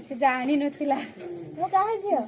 से जानी नथिला मो काहे झियो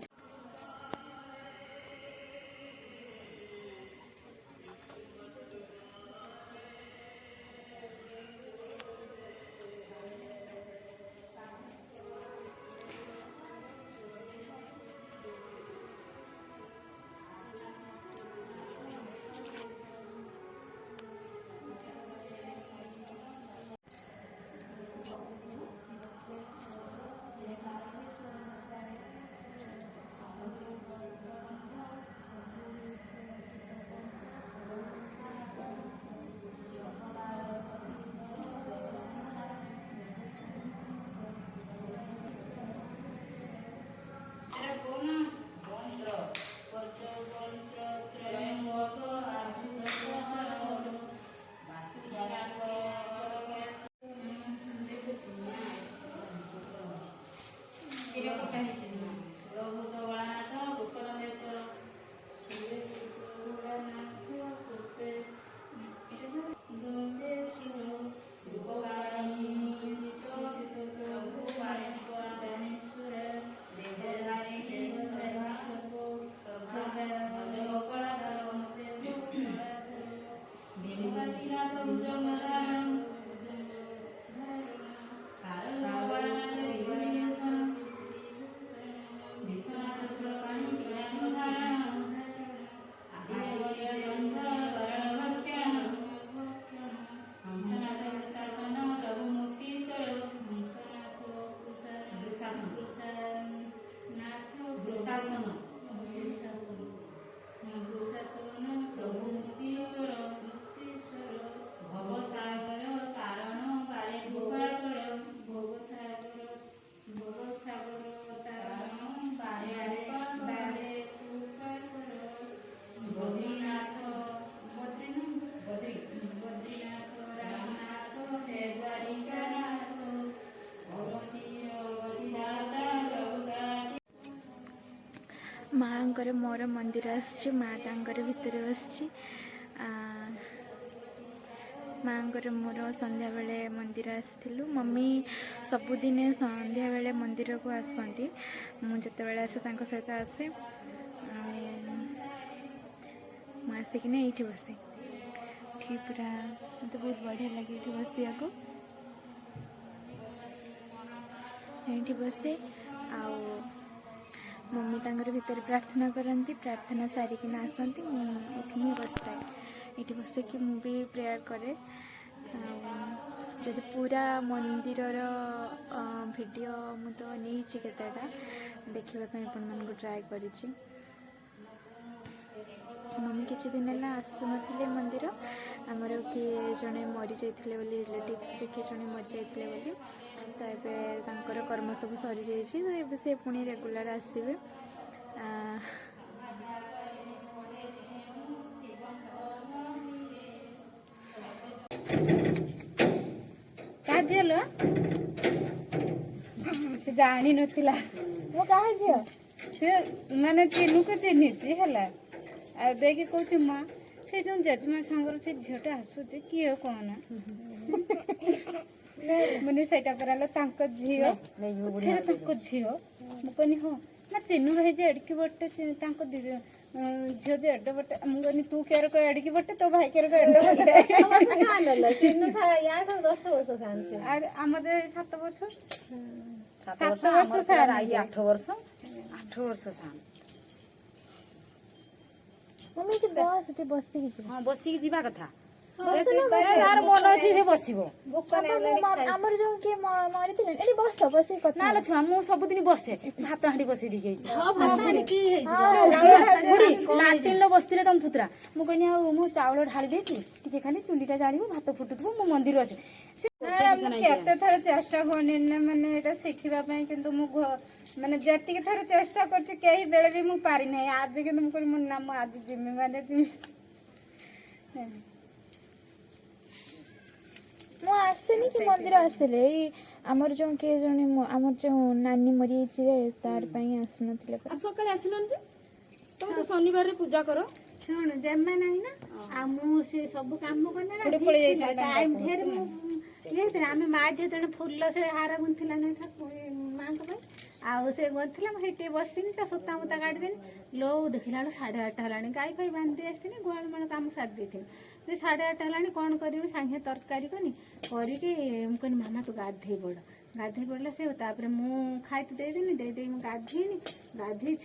माँ मोर मंदिर आसी माँ तांकर भितर बसची माँ मोर संध्या बेले मंदिर आसलु मम्मी सबुदिन संध्या बेले मंदिर को आसती मुझे आसे सहित आसे मुसिकिन ये बसे ये पूरा मत बहुत बढ़िया लगे ये बसिया को ये बसे आ मम्मी तांगर भीतर प्रार्थना करती प्रार्थना सारिकिना आसती मुझे बसताए ये बस कि मुझे प्रेयर करे जब पूरा मंदिर वीडियो मु तो नहीं केतेटा देखापी ट्राए कर मम्मी किसी दिन है आसु ना मंदिर आमर किए जड़े मरी जाते रिलेटिव्स किए जड़े मरी जाते तो ये कर्म सब सरी जाइए से पुणी रेगुलर आसवे से जानी नथिला मो काहे झियो से माने चिन्हू को चिन्हिची है देखिए कौन माँ से जो जजमा सांगर से झीटा आसूचे किए कौन मैंने सहीटा पराला तांको झियो से तांको झियो मु कहनी हो ना चिन्हू भाई जे एडकी बटे तांको झियो जे एड बटे मु कहनी तू केर को एडकी बटे तो भाई केर को एड बटे सानला चिन्हू था या तो 10 वर्ष सान से अरे आमदे 7 वर्ष 7 वर्ष सान आई 8 वर्ष सान मम्मी के बस बस्ती हां बसी जीवा कथा यार मन अछि जे बसिबो हमर जो के मारि दिले एनी बस बसी कथा ना छुआ मु सब दिन बसे भात हांडी बसी दी गई हां भात हांडी की है गुडी लाटिन लो बसतिले तम पुत्रा मु कहनी आ मु चावल ढाली देती टिके खाली चुंडीटा जानिबो भात फुटुतबो मु मंदिर अछि केते थर चेष्टा होने ना माने एटा सिखिबा पई किंतु मु माने जेतिक थर चेष्टा करछि केही बेले भी मु पारि नै आज के तुम कोन मुन्ना मु आज जिम्मे माने मु आसेनी कि मंदिर आसले आमर जो के जने आमर जो नानी मरी छि तार पई आसनथिले सकाळे आसिलोन जे तुम तो शनिवार रे पूजा करो सुन जेमे नाही ना आ मु से सब काम करने पळे जाई टाइम ढेर मु ये आम माँ झील जन फुल से हार गुंथिला नहीं माँ आउ से गुंथिला मुझे बसनी तो सूता मुता काटिदेनी लो देखला 8:30 है गाई फाई बांधी आसती गुआल माल कम सारी देती 8:30 है कौन करी सागे तरकारी कनी करके मामा तू गाधे पड़ से मुझे खाई देदेनी गाधेनी गाधे